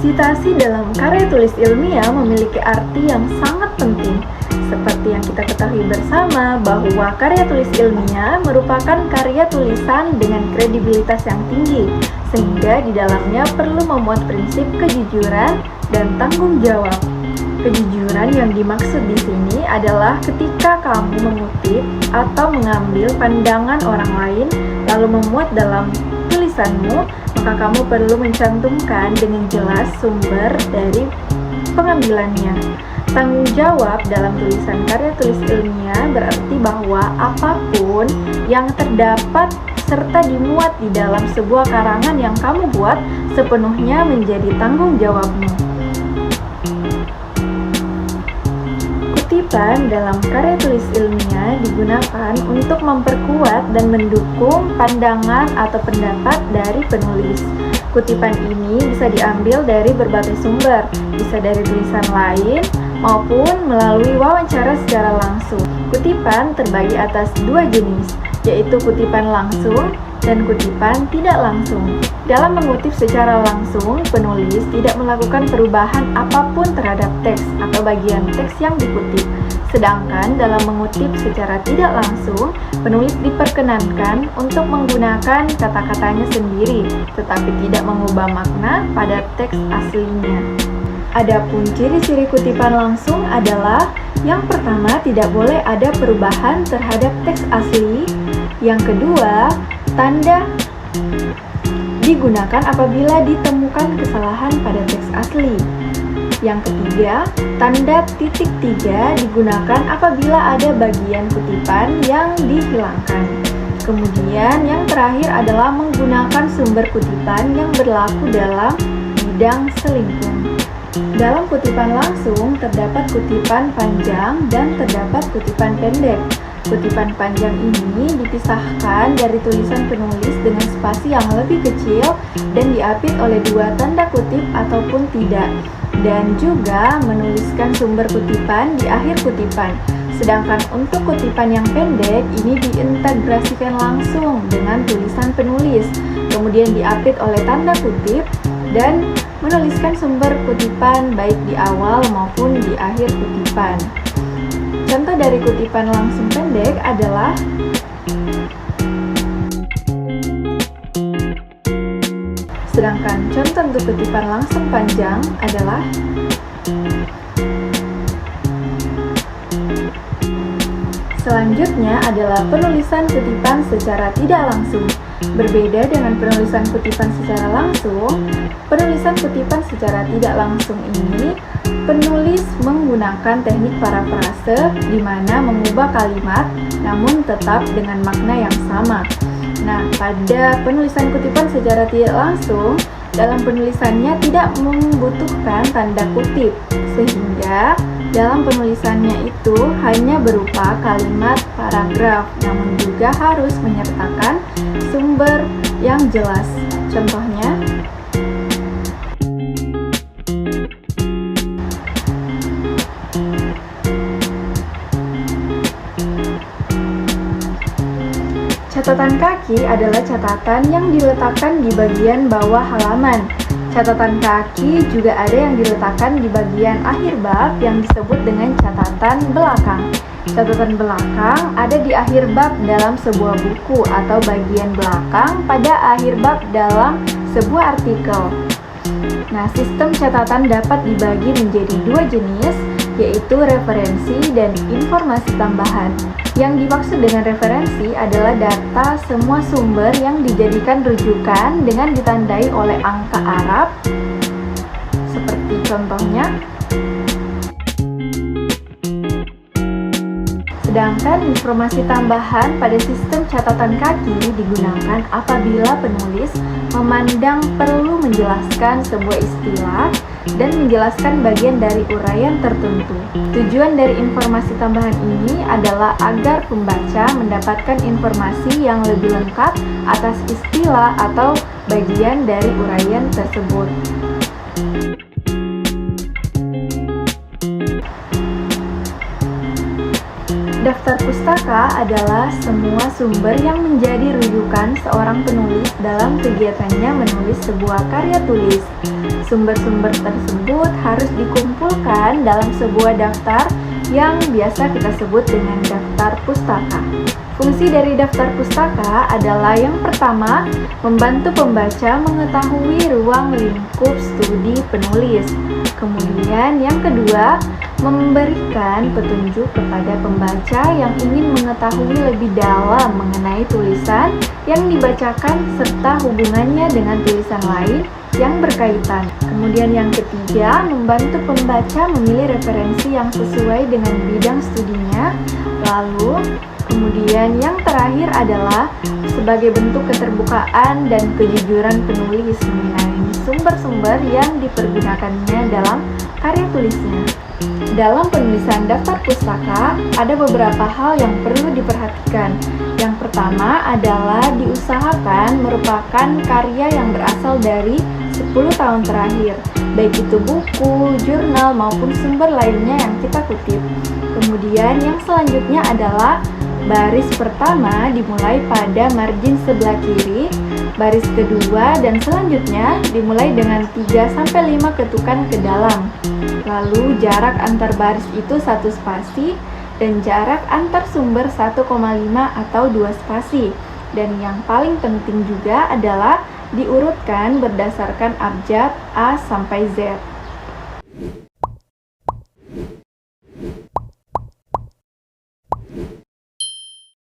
Sitasi dalam karya tulis ilmiah memiliki arti yang sangat penting. Seperti yang kita ketahui bersama bahwa karya tulis ilmiah merupakan karya tulisan dengan kredibilitas yang tinggi, sehingga di dalamnya perlu memuat prinsip kejujuran dan tanggung jawab. Kejujuran yang dimaksud di sini adalah ketika kamu mengutip atau mengambil pandangan orang lain lalu memuat dalam tulisanmu, maka kamu perlu mencantumkan dengan jelas sumber dari pengambilannya. Tanggung jawab dalam tulisan karya tulis ilmiah berarti bahwa apapun yang terdapat serta dimuat di dalam sebuah karangan yang kamu buat sepenuhnya menjadi tanggung jawabmu. Kutipan dalam karya tulis ilmiah digunakan untuk memperkuat dan mendukung pandangan atau pendapat dari penulis. Kutipan ini bisa diambil dari berbagai sumber, bisa dari tulisan lain maupun melalui wawancara secara langsung. Kutipan terbagi atas dua jenis, yaitu kutipan langsung dan kutipan tidak langsung. Dalam mengutip secara langsung, penulis tidak melakukan perubahan apapun terhadap teks atau bagian teks yang dikutip. Sedangkan dalam mengutip secara tidak langsung, penulis diperkenankan untuk menggunakan kata-katanya sendiri, tetapi tidak mengubah makna pada teks aslinya. Adapun ciri-ciri kutipan langsung adalah yang pertama, tidak boleh ada perubahan terhadap teks asli. Yang kedua, tanda digunakan apabila ditemukan kesalahan pada teks asli. Yang ketiga, tanda titik 3 digunakan apabila ada bagian kutipan yang dihilangkan. Kemudian yang terakhir adalah menggunakan sumber kutipan yang berlaku dalam bidang selingkuh. Dalam kutipan langsung terdapat kutipan panjang dan terdapat kutipan pendek. Kutipan panjang ini dipisahkan dari tulisan penulis dengan spasi yang lebih kecil dan diapit oleh dua tanda kutip ataupun tidak, dan juga menuliskan sumber kutipan di akhir kutipan. Sedangkan untuk kutipan yang pendek ini diintegrasikan langsung dengan tulisan penulis, kemudian diapit oleh tanda kutip dan menuliskan sumber kutipan baik di awal maupun di akhir kutipan. Contoh dari kutipan langsung pendek adalah sedangkan contoh untuk kutipan langsung panjang adalah selanjutnya adalah penulisan kutipan secara tidak langsung. Berbeda dengan penulisan kutipan secara langsung, penulisan kutipan secara tidak langsung ini penulis menggunakan teknik parafrase di mana mengubah kalimat namun tetap dengan makna yang sama. Nah, pada penulisan kutipan secara tidak langsung, dalam penulisannya tidak membutuhkan tanda kutip, sehingga dalam penulisannya itu hanya berupa kalimat paragraf, namun juga harus menyertakan sumber yang jelas. Contohnya, catatan kaki adalah catatan yang diletakkan di bagian bawah halaman. Catatan kaki juga ada yang diletakkan di bagian akhir bab yang disebut dengan catatan belakang. Catatan belakang ada di akhir bab dalam sebuah buku atau bagian belakang pada akhir bab dalam sebuah artikel. Nah, sistem catatan dapat dibagi menjadi dua jenis, yaitu referensi dan informasi tambahan. Yang dimaksud dengan referensi adalah data semua sumber yang dijadikan rujukan dengan ditandai oleh angka Arab, seperti contohnya. Sedangkan informasi tambahan pada sistem catatan kaki digunakan apabila penulis memandang perlu menjelaskan sebuah istilah dan menjelaskan bagian dari uraian tertentu. Tujuan dari informasi tambahan ini adalah agar pembaca mendapatkan informasi yang lebih lengkap atas istilah atau bagian dari uraian tersebut. Daftar pustaka adalah semua sumber yang menjadi rujukan seorang penulis dalam kegiatannya menulis sebuah karya tulis. Sumber-sumber tersebut harus dikumpulkan dalam sebuah daftar yang biasa kita sebut dengan daftar pustaka. Fungsi dari daftar pustaka adalah yang pertama, membantu pembaca mengetahui ruang lingkup studi penulis. Kemudian yang kedua, memberikan petunjuk kepada pembaca yang ingin mengetahui lebih dalam mengenai tulisan yang dibacakan serta hubungannya dengan tulisan lain yang berkaitan. Kemudian yang ketiga, membantu pembaca memilih referensi yang sesuai dengan bidang studinya. Lalu, kemudian yang terakhir adalah sebagai bentuk keterbukaan dan kejujuran penulis mengenai sumber-sumber yang dipergunakannya dalam karya tulisnya. Dalam penulisan daftar pustaka, ada beberapa hal yang perlu diperhatikan. Yang pertama adalah diusahakan merupakan karya yang berasal dari 10 tahun terakhir, baik itu buku, jurnal, maupun sumber lainnya yang kita kutip. Kemudian yang selanjutnya adalah baris pertama dimulai pada margin sebelah kiri, baris kedua dan selanjutnya dimulai dengan 3-5 ketukan ke dalam. Lalu jarak antar baris itu 1 spasi dan jarak antar sumber 1,5 atau 2 spasi. Dan yang paling penting juga adalah diurutkan berdasarkan abjad A sampai Z.